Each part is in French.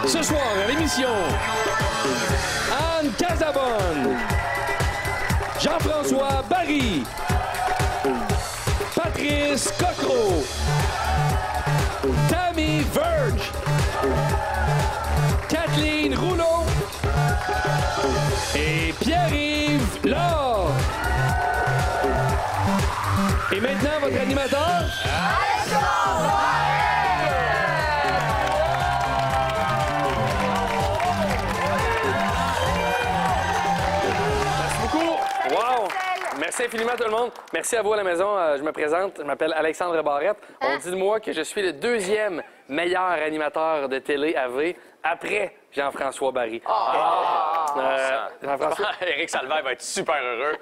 Ce soir, à l'émission, Anne Casabonne, Jean-François Barry, Patrice Cocro, Tammy Verge, Kathleen Rouleau et Pierre-Yves Laure. Et maintenant, votre animateur? Wow! Merci infiniment tout le monde. Merci à vous à la maison. Je me présente, je m'appelle Alexandre Barrette. On dit de moi que je suis le deuxième meilleur animateur de télé AV après Jean-François Barry. Jean-François? Éric Salvaire va être super heureux.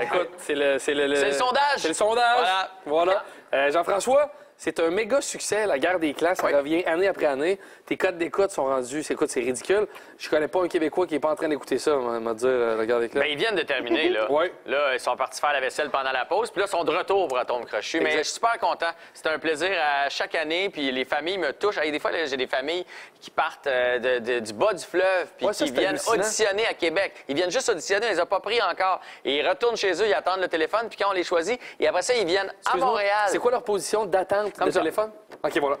Écoute, c'est le sondage. C'est le sondage. Voilà. Jean-François, c'est un méga succès, la guerre des clans. Ça revient année après année. Tes codes d'écoute sont rendus, c'est ridicule. Je connais pas un Québécois qui est pas en train d'écouter ça, on va dire, la guerre des clans. Bien, ils viennent de terminer, là. Oui. Là, ils sont partis faire la vaisselle pendant la pause, puis là, ils sont de retour pour Atome Crochu. Mais je suis super content. C'est un plaisir à chaque année, puis les familles me touchent. Des fois, j'ai des familles qui partent du bas du fleuve, puis qui viennent auditionner à Québec. Ils viennent juste auditionner, on les a pas pris encore. Et ils retournent chez eux, ils attendent le téléphone, puis quand on les choisit, et après ça, ils viennent à Montréal. C'est quoi leur position d'attente de téléphone? OK, voilà.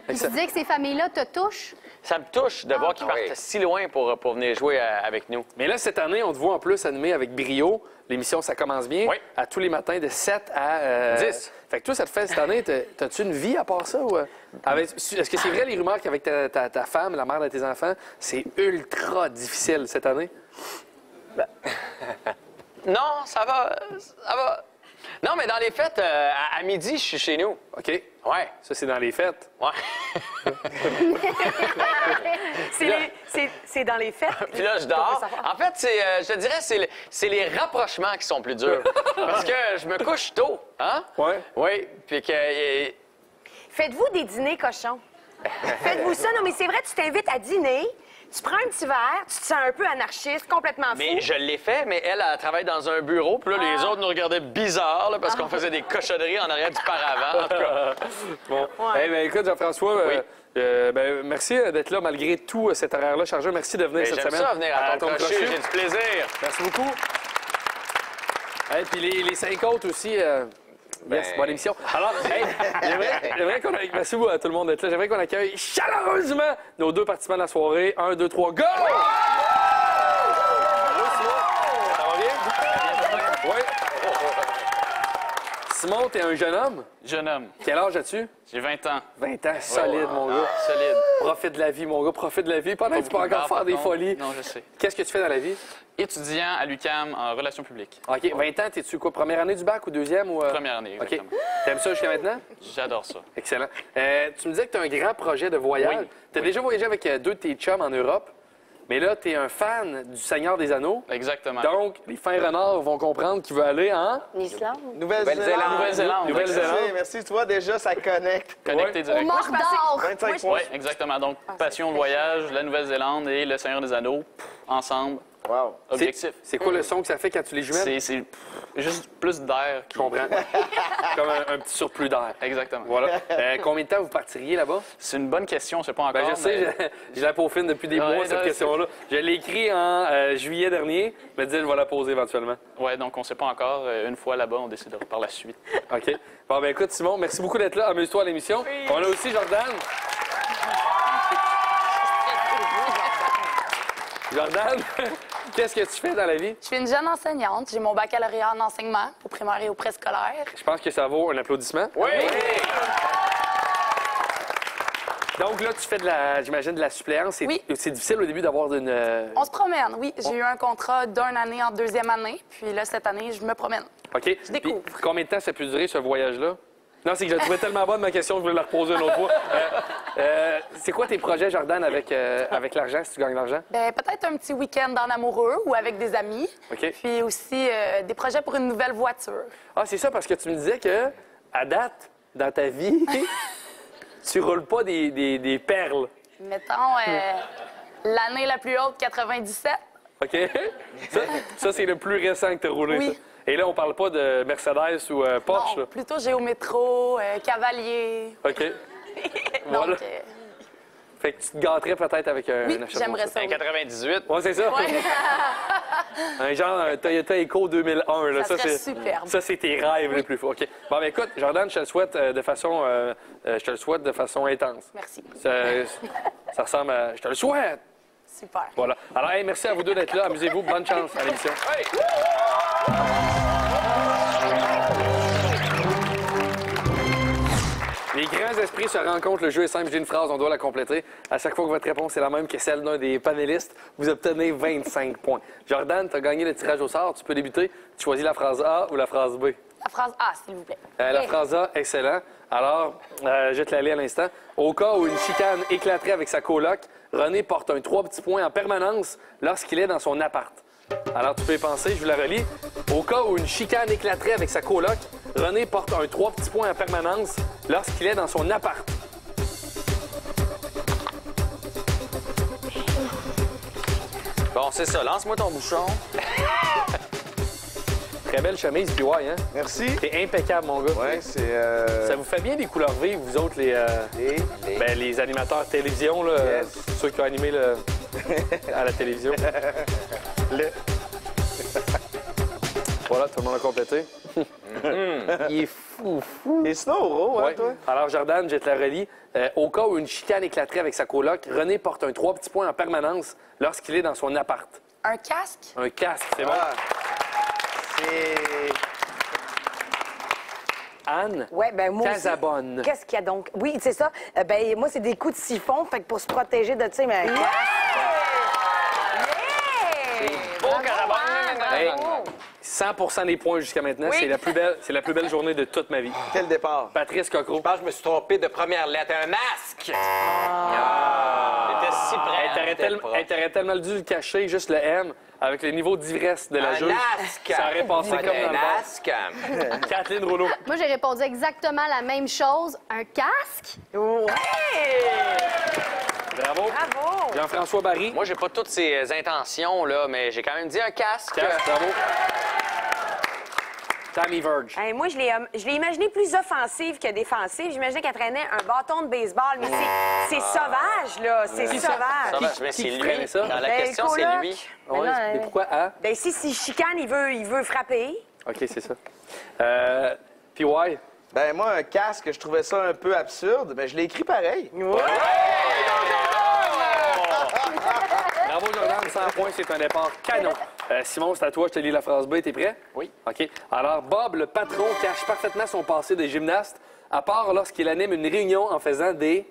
Tu disais que ces familles-là te touchent? Ça me touche de voir qu'ils partent si loin pour venir jouer avec nous. Mais là, cette année, on te voit en plus animer avec brio. L'émission, ça commence bien. Oui. À tous les matins de 7 à 10. Fait que toi, ça te fait cette année, t'as-tu une vie à part ça? Ou... Est-ce que c'est vrai les rumeurs qu'avec ta femme, la mère de tes enfants, c'est ultra difficile cette année? Non, ça va. Ça va. Non, mais dans les fêtes, à midi, je suis chez nous. OK. Ouais. Ça, c'est dans les fêtes. Ouais. C'est dans les fêtes. Puis là, je dors. En fait, je te dirais, c'est les rapprochements qui sont plus durs. Parce que je me couche tôt. Hein? Ouais. Oui. Puis que. Faites-vous des dîners cochons? Faites-vous ça? Non, mais c'est vrai, tu t'invites à dîner, tu prends un petit verre, tu te sens un peu anarchiste, complètement fou. Mais je l'ai fait, mais elle travaille dans un bureau. Puis là, les autres nous regardaient bizarre là, parce qu'on faisait des cochonneries en arrière du paravent. En tout cas. Bon. Eh bien, écoute, Jean-François, merci d'être là malgré tout cet horaire-là chargé. Merci de venir cette semaine. J'aime ça venir à ton crochet. J'ai du plaisir. Merci beaucoup. Et puis les 5 autres aussi. Yes, bonne émission. Alors, j'aimerais qu'on accueille... Merci beaucoup à tout le monde d'être là. J'aimerais qu'on accueille chaleureusement nos 2 participants de la soirée. 1, 2, 3, go! Allô, Simon? Ça va bien? Oui. Simon, t'es un jeune homme? Jeune homme. Quel âge as-tu? J'ai 20 ans. 20 ans, solide, mon gars. Solide. Profite de la vie, mon gars, profite de la vie. Pendant que tu peux encore faire des folies. Non, je sais. Qu'est-ce que tu fais dans la vie? Étudiant à l'UQAM en relations publiques. OK, 20 ans, t'es-tu quoi? Première année du bac ou deuxième? Ou, Première année, exactement. OK. T'aimes ça jusqu'à maintenant? J'adore ça. Excellent. Tu me disais que tu as un grand projet de voyage. Oui. Tu as déjà voyagé avec 2 de tes chums en Europe, mais là, tu es un fan du Seigneur des Anneaux. Exactement. Donc, les fins renards vont comprendre qu'il veut aller en... Islande? Nouvelle-Zélande. Merci, toi, déjà, ça connecte. Connecté Au direct. Mordor! 25 points. Oui, exactement. Donc, passion, voyage, la Nouvelle-Zélande et le Seigneur des Anneaux, ensemble. Wow. Objectif. C'est quoi le son que ça fait quand tu les jumelles? C'est juste plus d'air. Je comprends. Comme un petit surplus d'air. Exactement. Voilà. Combien de temps vous partiriez là-bas? C'est une bonne question, je sais pas encore. Ben, je sais, j'ai la peau fine depuis des mois, cette question-là. Je l'ai écrit en juillet dernier, mais dis, je vais la poser éventuellement. Oui, donc on ne sait pas encore. Une fois là-bas, on décidera par la suite. OK. Bon, ben écoute, Simon, merci beaucoup d'être là. Amuse-toi à l'émission. Oui. On a aussi Jordan. Jordan, qu'est-ce que tu fais dans la vie? Je suis une jeune enseignante. J'ai mon baccalauréat en enseignement au primaire et au préscolaire. Je pense que ça vaut un applaudissement. Oui! Donc là, tu fais j'imagine, de la suppléance. Oui. C'est difficile au début d'avoir une... On se promène, oui. J'ai eu un contrat d'1 année en 2e année. Puis là, cette année, je me promène. OK. Je découvre. Puis, combien de temps ça peut durer, ce voyage-là? Non, c'est que je la trouvais tellement bonne, ma question, que je voulais la reposer une autre fois. C'est quoi tes projets, Jordan, avec l'argent, si tu gagnes l'argent? Bien, peut-être un petit week-end en amoureux ou avec des amis. OK. Puis aussi des projets pour une nouvelle voiture. Ah, c'est ça, parce que tu me disais que, à date, dans ta vie, tu roules pas des perles. Mettons, l'année la plus haute, 97. OK? Ça c'est le plus récent que tu as roulé, Oui. ça. Et là, on parle pas de Mercedes ou Porsche. Non, Là. plutôt Géométro, Cavalier. OK. Voilà. Donc, Fait que tu te gâterais peut-être avec un oui, achat j'aimerais comme ça. Un Oui. 98. Ouais, c'est ça. Ouais. Un genre un Toyota Eco 2001. Là. Ça serait c'est superbe. Ça, c'est tes rêves les plus forts. OK. Bon, ben écoute, Jordan, je te le souhaite de façon, intense. Merci. Ça ressemble à... Je te le souhaite! Super. Voilà. Alors, hey, merci à vous deux d'être là. Amusez-vous. Bonne chance à l'émission. Les grands esprits se rencontrent. Le jeu est simple. J'ai une phrase, on doit la compléter. À chaque fois que votre réponse est la même que celle d'un des panélistes, vous obtenez 25 points. Jordan, tu as gagné le tirage au sort. Tu peux débuter. Tu choisis la phrase A ou la phrase B. La phrase A, s'il vous plaît. La phrase A, excellent. Alors, je te la lis à l'instant. Au cas où une chicane éclaterait avec sa coloc, René porte un 3 petits points en permanence lorsqu'il est dans son appart. Alors, tu peux y penser, je vous la relis. Au cas où une chicane éclaterait avec sa coloc, René porte un 3 petits points en permanence lorsqu'il est dans son appart. Bon, c'est ça. Lance-moi ton bouchon. Très belle chemise, puis ouais, hein? Merci. T'es impeccable, mon gars. Ouais, c'est... Ça vous fait bien les couleurs vives, vous autres, les animateurs télévision, là, Yes. ceux qui ont animé à la télévision. Voilà, tout le monde a complété. Il est fou. Et Snow, hein, Ouais. toi? Alors, Jordan, je te la relis. Au cas où une chicane éclaterait avec sa coloc, René porte un 3 petits points en permanence lorsqu'il est dans son appart. Un casque? Un casque, c'est bon. Ah. C'est... Anne Ouais, ben moi aussi. Casabonne. Qu'est-ce qu'il y a donc? Oui, c'est ça. Ben moi, c'est des coups de siphon, fait que pour se protéger de, tu sais, mais... Beau carabin. Hey, 100 des points jusqu'à maintenant. Oui. C'est la plus belle journée de toute ma vie. Quel départ. Patrice Cocro. Je pense que je me suis trompé de première lettre. Un masque! T'étais si près. T'aurais tellement dû le cacher, juste le M, avec le niveau d'ivresse de la Un juge. masque! Ça aurait passé comme dans Un le bar. masque! Kathleen Rouleau. Moi, j'ai répondu exactement la même chose. Un casque? Bravo. Bravo! Jean-François Barry. Moi, j'ai pas toutes ces intentions, là, mais j'ai quand même dit un casque. Casque, bravo. Tammy Verge. Hey, moi, je l'ai imaginé plus offensive que défensive. J'imaginais qu'elle traînait un bâton de baseball, mais c'est sauvage, là. C'est Qui sauvage. Ça, mais qui c'est ferait lui. ça? Dans la Ben, question, c'est coloc. lui. Mais Ouais, non, mais pourquoi A? Ben, si chicane, il veut frapper. OK, c'est ça. Puis ouais. Ben moi, un casque, je trouvais ça un peu absurde, mais je l'ai écrit pareil. Bravo, Jordan. 100 points, c'est un départ canon. Simon, c'est à toi. Je te lis la phrase B. T'es prêt? Oui. OK. Alors, Bob, le patron, cache parfaitement son passé de gymnaste, à part lorsqu'il anime une réunion en faisant des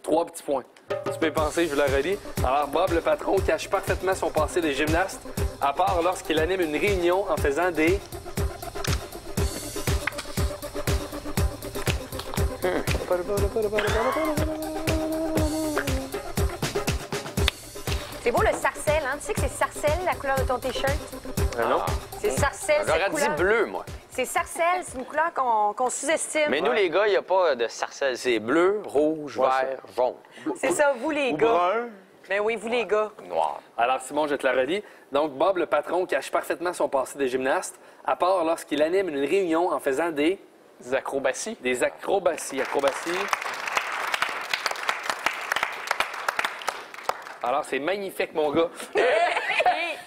3 petits points. Tu peux y penser, je vous la relis. Alors, Bob, le patron, cache parfaitement son passé de gymnaste, à part lorsqu'il anime une réunion en faisant des... C'est beau, le sarcelle, hein? Tu sais que c'est sarcelle, la couleur de ton T-shirt? non? C'est sarcelle, J'aurais cette dit couleur. bleu, moi. C'est sarcelle, c'est une couleur qu'on sous-estime. Mais nous, les gars, il n'y a pas de sarcelle. C'est bleu, rouge, vert, jaune. C'est ça, vous, les Ou gars. brun. Ben oui, vous, les gars. Noir. Alors, Simon, je te la relis. Donc, Bob, le patron, cache parfaitement son passé de gymnaste, à part lorsqu'il anime une réunion en faisant des... Des acrobaties. Des acrobaties. Alors, c'est magnifique, mon gars.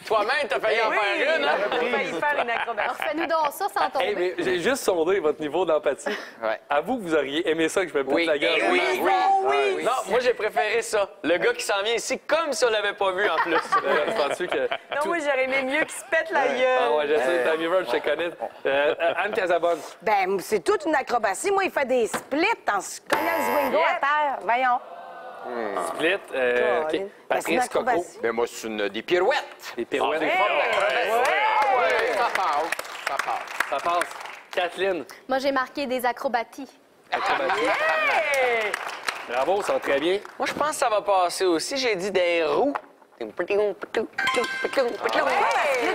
Toi-même, t'as failli en faire une, hein? On va y faire une acrobatie. Alors, fais-nous donc ça sans tomber. Hey, mais j'ai juste sondé votre niveau d'empathie. Ouais. Avoue que vous auriez aimé ça que je me pète Oui. la gueule. Oui. oui. Non, moi, j'ai préféré ça. Le gars qui s'en vient ici, comme si on l'avait pas vu, en plus. Penses-tu que... Non, moi, j'aurais aimé mieux qu'il se pète la gueule. Ah ouais, je sais, Tammy Verge, je te connais. Anne Casabonne. Ben, c'est toute une acrobatie. Moi, il fait des splits en se cognant le zwingo à terre. Voyons. Split. OK. Ben, c'est une Patrice Coco. acrobatie. Mais moi, c'est des pirouettes. Les pirouettes. Ça passe. Ça passe. Ça passe. Kathleen. Moi, j'ai marqué des acrobaties. Acrobatie. Bravo, ça va très bien. Moi, je pense que ça va passer aussi. J'ai dit des roues. Là,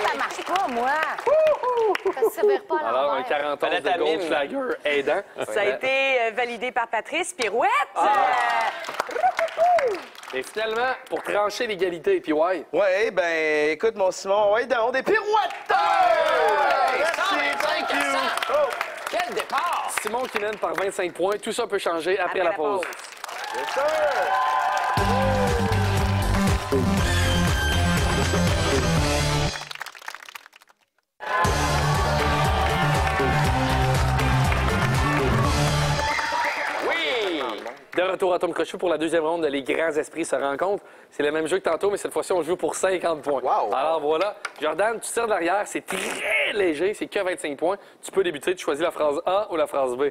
ça marche pas, moi. Ça ne servir pas à Alors, un l'envers. 40 ans de Palatine. Goldschlager aidant. Ça a été validé par Patrice. Pirouette. Et finalement, pour trancher l'égalité, puis ouais. Ouais, ben écoute, mon Simon, ouais, donc des pirouettes! Thank you! Quel départ! Simon qui mène par 25 points. Tout ça peut changer après la pause. Yes, sir! Oui! De retour à Tom Crochu pour la deuxième ronde de Les Grands Esprits se rencontrent. C'est le même jeu que tantôt, mais cette fois-ci, on joue pour 50 points. Wow. Alors voilà. Jordan, tu tires de l'arrière. C'est très léger. C'est que 25 points. Tu peux débuter. Tu choisis la phrase A ou la phrase B.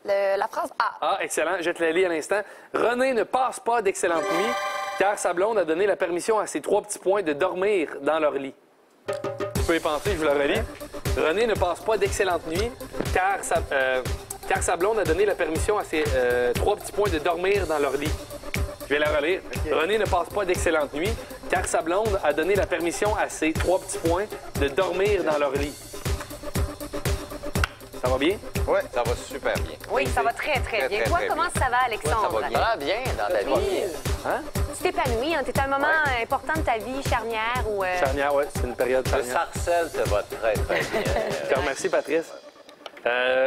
La phrase A. Ah, excellent. Je te la lis à l'instant. René ne passe pas d'excellentes nuits car sa blonde a donné la permission à ses 3 petits points de dormir dans leur lit. Tu peux y penser, je vous la relis. René ne passe pas d'excellentes nuits car sa blonde a donné la permission à ses 3 petits points de dormir dans leur lit. Je vais la relire. René ne passe pas d'excellentes nuits car sa blonde a donné la permission à ses 3 petits points de dormir dans leur lit. Ça va bien? Oui, ça va super bien. Oui, ça va très, très bien. Toi, comment ça va, Alexandre? Ouais, ça va bien. Ça va bien dans ta vie. Tu t'épanouis, hein? T'es à un moment important de ta vie, charnière ou... Charnière, oui, c'est une période Le charnière. sarcelle te va très, très bien. Je te remercie, Patrice.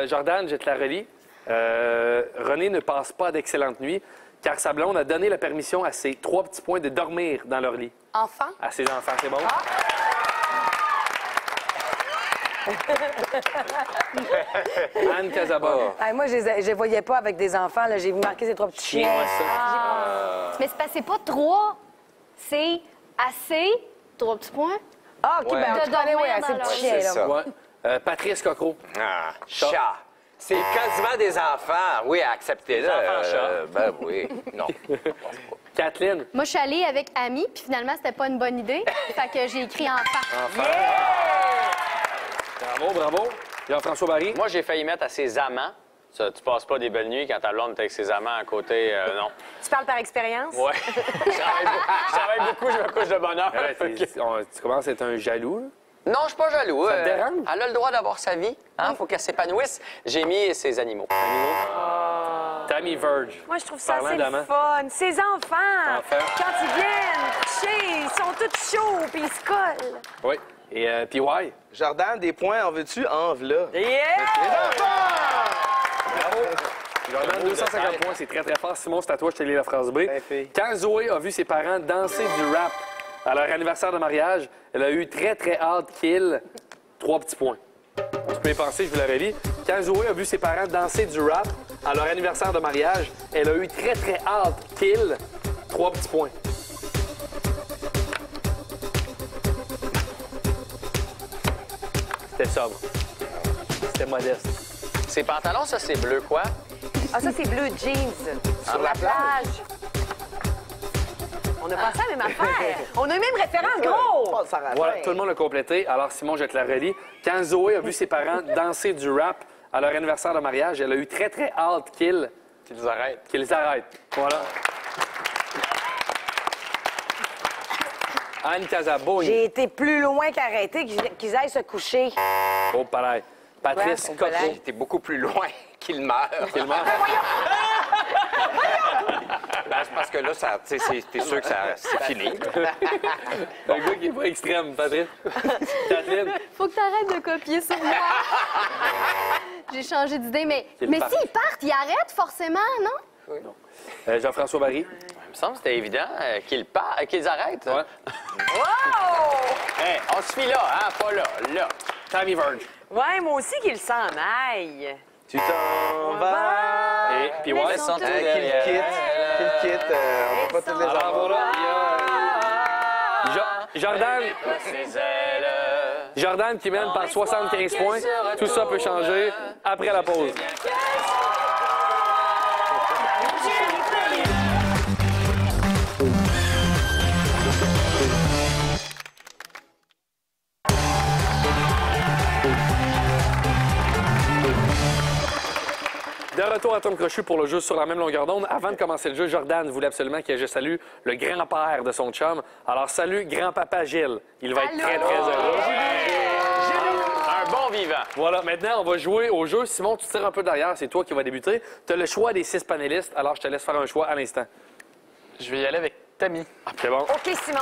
Jordan, je te la relis. René ne passe pas d'excellentes nuits car sa blonde a donné la permission à ses 3 petits points de dormir dans leur lit. Enfant. À ses enfants, c'est bon? Anne Casabonne. Moi, je les voyais pas avec des enfants. J'ai vu marquer ces 3 petits chiens. Mais c'est parce que c'est pas 3, c'est assez, 3 petits points. Ah, OK, Ouais. ben, De tu connais, oui, dormir assez dans petits leur- chiens, c'est là. ça. Ouais. Patrice Cocro. Ah, chat. C'est quasiment des enfants. Oui, acceptez-le. Ben oui. Non. Kathleen. Moi, je suis allée avec Ami, puis finalement, c'était pas une bonne idée. Fait que j'ai écrit enfant. Bravo, bravo. Jean-François Barry. Moi, j'ai failli mettre à ses amants. Ça, tu passes pas des belles nuits quand ta blonde est avec ses amants à côté, non. Tu parles par expérience? Ouais. Je travaille beaucoup, je me couche de bonne heure. Tu commences à être un jaloux, là? Non, je suis pas jaloux. Ça te dérange? Elle a le droit d'avoir sa vie. Hein? Faut qu'elle s'épanouisse. J'ai mis ses animaux. Tammy Verge. Moi, je trouve ça Parlant assez d'amants. le fun. Ces enfants, Enfants. quand ils viennent coucher, ils sont tous chauds puis ils se collent. Oui. Et PY. Jordan, des points, en veux-tu? En v'là. Bravo. Jordan, 250 points, c'est très, très fort. Simon, c'est à toi, je te lis la phrase B. fille. Quand Zoé a vu ses parents danser du rap à leur anniversaire de mariage, elle a eu très, très hâte qu'il... 3 petits points. Tu peux y penser, je vous la relis. Quand Zoé a vu ses parents danser du rap à leur anniversaire de mariage, elle a eu très, très hâte qu'il... 3 petits points. C'était sobre. C'était modeste. Ses pantalons, ça, c'est bleu quoi? Ah, ça, c'est bleu jeans. Sur la plage. On a pensé à la même affaire. On a eu même référence, gros. Voilà, tout le monde a complété. Alors, Simon, je te la relis. Quand Zoé a vu ses parents danser du rap à leur anniversaire de mariage, elle a eu très, très hâte qu'ils arrêtent. Voilà. Anne Casabonne. J'ai été plus loin qu'arrêter, qu'ils aillent se coucher. Oh, pareil. Patrice Ouais, au Cocro. palais. J'étais beaucoup plus loin qu'il meurt. Qu'il meurt. Ben, c'est parce que là, t'es sûr que c'est fini. Un gars qui est pas extrême, Patrice. Kathleen. Faut que t'arrêtes de copier sur moi. J'ai changé d'idée, mais Qu'il parte. s'ils partent, ils arrêtent forcément, non? Jean-François Barry. Il me semble que c'était évident qu'ils arrêtent. Ouais. Hey, on se fie là, hein? Pas là. Là. Tammy Verge. Ouais, moi aussi qu'il s'en aille. Tu t'en vas. Et puis, ouais, sont tous Qu'il quitte. On va pas tous les alors avoir. voilà, il y a Jordan. Ses ailes. Jordan qui mène par 75 points. Tout ça peut changer après la pause. De retour à Tom Crochu pour le jeu sur la même longueur d'onde. Avant de commencer le jeu, Jordan voulait absolument que je salue le grand-père de son chum. Alors, salut grand-papa Gilles. Il va être très, très heureux. Un bon vivant. Voilà, maintenant, on va jouer au jeu. Simon, tu tires un peu derrière, c'est toi qui vas débuter. Tu as le choix des 6 panélistes, alors je te laisse faire un choix à l'instant. Je vais y aller avec Tammy. C'est bon. OK, Simon.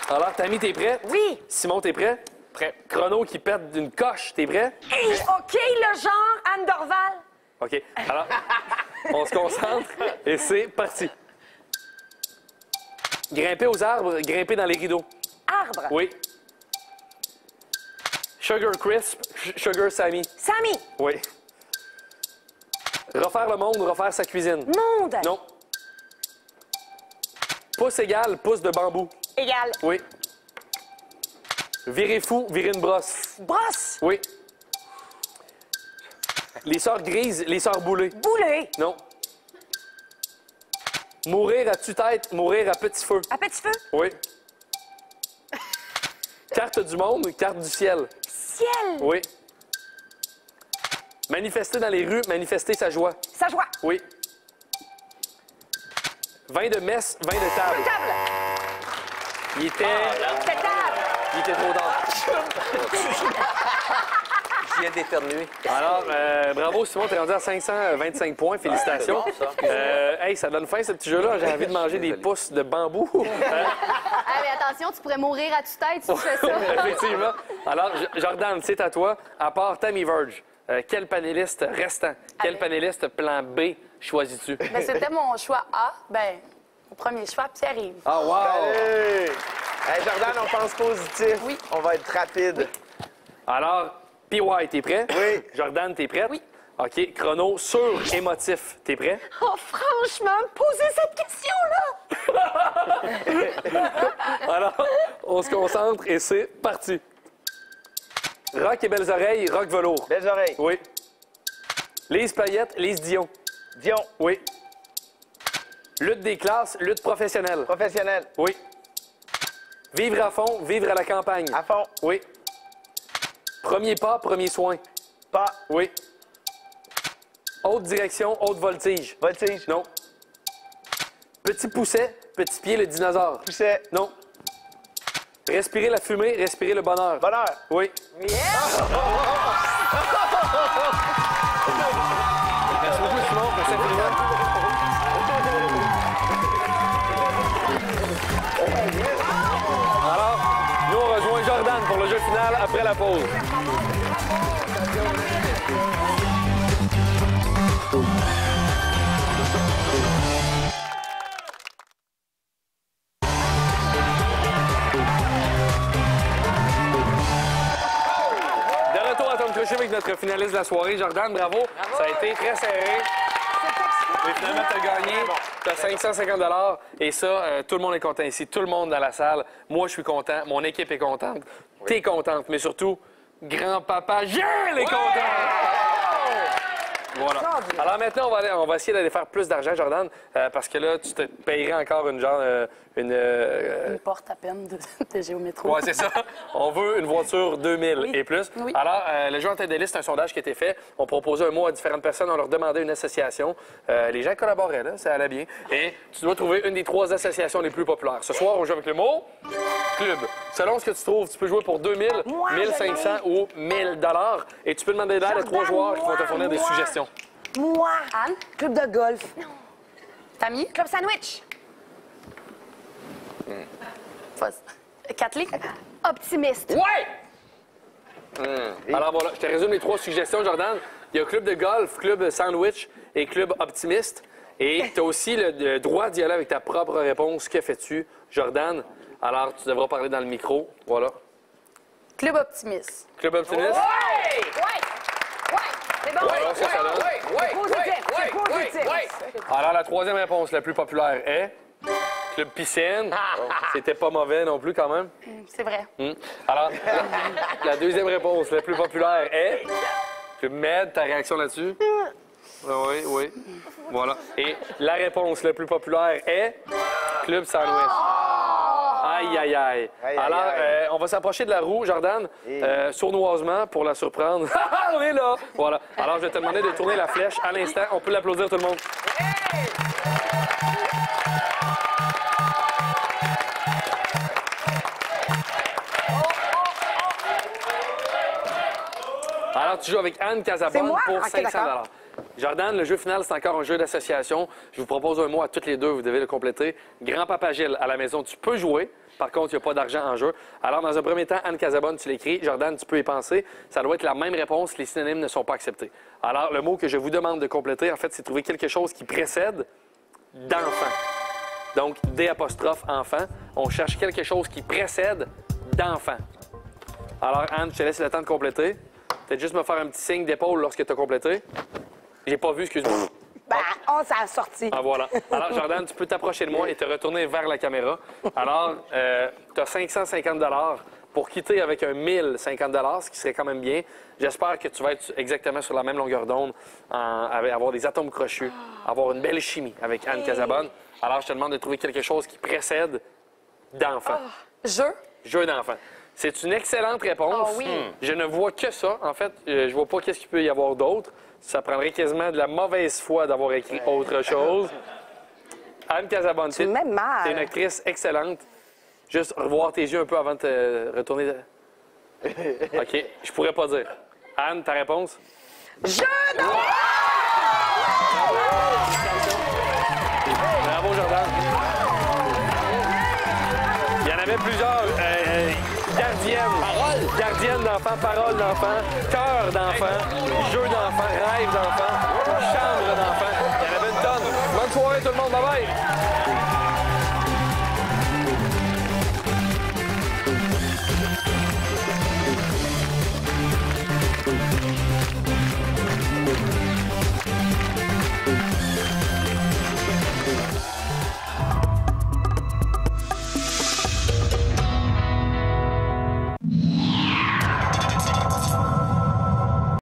Alors, Tammy, t'es prêt? Oui. Simon, t'es prêt? Prêt. Chrono qui pète d'une coche. T'es prêt? Hey, OK, le genre Anne Dorval. OK. Alors, on se concentre et c'est parti. Grimper aux arbres, grimper dans les rideaux. Arbre. Oui. Sugar Crisp, Sugar Sammy. Sammy. Oui. Refaire le monde, refaire sa cuisine. Monde. Non. Pouce égal, pouce de bambou. Égal. Oui. Virer fou, virer une brosse. Brosse. Oui. Les sœurs grises, les sœurs boulées. Boulet. Non. Mourir à tue-tête, mourir à petit feu. À petit feu. Oui. Carte du monde, carte du ciel. Ciel. Oui. Manifester dans les rues, manifester sa joie. Sa joie. Oui. Vin de messe, vin de table. Table. Il était... C'est table. Il était trop tard. Je viens d'éternuer. Alors, bravo Simon, t'es rendu à 525 points. Félicitations. c'est bon, ça. Hey, ça donne faim ce petit jeu-là. J'ai envie de manger des pousses de bambou. Ah, mais attention, tu pourrais mourir à tue-tête si tu fais ça. Effectivement. Alors, Jordan, c'est à toi. À part Tammy Verge, quel panéliste restant, quel panéliste plan B choisis-tu? Ben, c'était mon choix A. Ben, mon premier choix, Pierre-Yves. Ah, wow! Hey! Hey, Jordan, on pense positif. Oui. On va être rapide. Alors, PY, t'es prêt? Oui. Jordan, t'es prête? Oui. OK, chrono sur émotif. T'es prêt? Oh, franchement, posez cette question-là. Alors, on se concentre et c'est parti. Rock et belles oreilles, rock velours. Belles oreilles. Oui. Lise Payette, Lise Dion. Dion. Oui. Lutte des classes, lutte professionnelle. Professionnel. Oui. Vivre à fond, vivre à la campagne. À fond. Oui. Premier pas, premier soin. Pas. Oui. Haute direction, haute voltige. Voltige. Non. Petit pousset, petit pied, le dinosaure. Pousset. Non. Respirer la fumée, respirer le bonheur. Bonheur. Oui. Merci beaucoup, Simon. Merci infiniment. Alors, nous, on rejoint Jordan pour le jeu final après la pause. De retour à Tom Crochet avec notre finaliste de la soirée, Jordan. Bravo. Ça a été très serré. Mais finalement, tu as gagné. Tu as 550 $ et ça, tout le monde est content ici. Tout le monde dans la salle. Moi, je suis content. Mon équipe est contente. Tu es contente. Mais surtout, grand-papa Gilles est content. Voilà. Alors maintenant, on va essayer d'aller faire plus d'argent, Jordan, parce que là, tu te payerais encore une Une porte à peine de Géométro. Oui, c'est ça. On veut une voiture 2000 et plus. Oui. Alors, le jeu en tête de liste, c'est un sondage qui a été fait. On proposait un mot à différentes personnes. On leur demandait une association. Les gens collaboraient, là. Ça allait bien. Et tu dois trouver une des 3 associations les plus populaires. Ce soir, on joue avec le mot club. Selon ce que tu trouves, tu peux jouer pour 2000, 1500 ou 1000 $. Et tu peux demander d'aide à 3 joueurs qui vont te fournir des suggestions. Moi. Anne? Club de golf. Tammy? Club sandwich. Kathleen? Optimiste. Ouais! Alors voilà, je te résume les 3 suggestions, Jordan. Il y a club de golf, club sandwich et club optimiste. Et tu as aussi le droit d'y aller avec ta propre réponse. Que fais-tu, Jordan? Alors, tu devras parler dans le micro. Voilà. Club optimiste. Club optimiste? Ouais. C'est bon. Alors, ça donne. Positif. C'est positif. Alors, la 3e réponse la plus populaire est club piscine. C'était pas mauvais non plus, quand même. C'est vrai. Alors, la 2e réponse la plus populaire est club med. Ta réaction là-dessus? Oui. Voilà. Et la réponse la plus populaire est club sandwich. Aïe, aïe, aïe. Alors, on va s'approcher de la roue, Jordan, sournoisement pour la surprendre. On est là! Voilà. Alors, je vais te demander de tourner la flèche à l'instant. On peut l'applaudir, tout le monde. Alors, tu joues avec Anne Casabonne C'est moi? pour Ok, 500 d'accord. Jordan, le jeu final, c'est encore un jeu d'association. Je vous propose un mot à toutes les deux, vous devez le compléter. Grand-papa Gilles, à la maison, tu peux jouer. Par contre, il n'y a pas d'argent en jeu. Alors, dans un premier temps, Anne Casabonne, tu l'écris. Jordan, tu peux y penser. Ça doit être la même réponse. Les synonymes ne sont pas acceptés. Alors, le mot que je vous demande de compléter, en fait, c'est trouver quelque chose qui précède d'enfant. Donc, D', enfant. On cherche quelque chose qui précède d'enfant. Alors, Anne, je te laisse le temps de compléter. Peut-être juste me faire un petit signe d'épaule lorsque tu as complété. J'ai pas vu, excuse-moi. Ça a sorti. Ah, voilà. Alors, Jordan, tu peux t'approcher de moi et te retourner vers la caméra. Alors, tu as 550 pour quitter avec un 1050 ce qui serait quand même bien. J'espère que tu vas être exactement sur la même longueur d'onde, avoir des atomes crochus, avoir une belle chimie avec Anne Casabonne. Alors, je te demande de trouver quelque chose qui précède d'enfant. Jeu? Jeu d'enfant. C'est une excellente réponse. Oh, oui. Je ne vois que ça. En fait, je vois pas qu'est-ce qu'il peut y avoir d'autre. Ça prendrait quasiment de la mauvaise foi d'avoir écrit autre chose. Anne Casabonne, Tu me mets mal. t'es une actrice excellente. Juste revoir tes yeux un peu avant de te retourner. OK, je pourrais pas dire. Anne, ta réponse? Jeu d'enfant! Bravo, Jordan. Il y en avait plusieurs. Gardienne d'enfant, parole d'enfant, cœur d'enfant, jeu d'enfant, rêve d'enfant, chambre d'enfant. Il y en avait une tonne. Bonne soirée tout le monde, bye bye!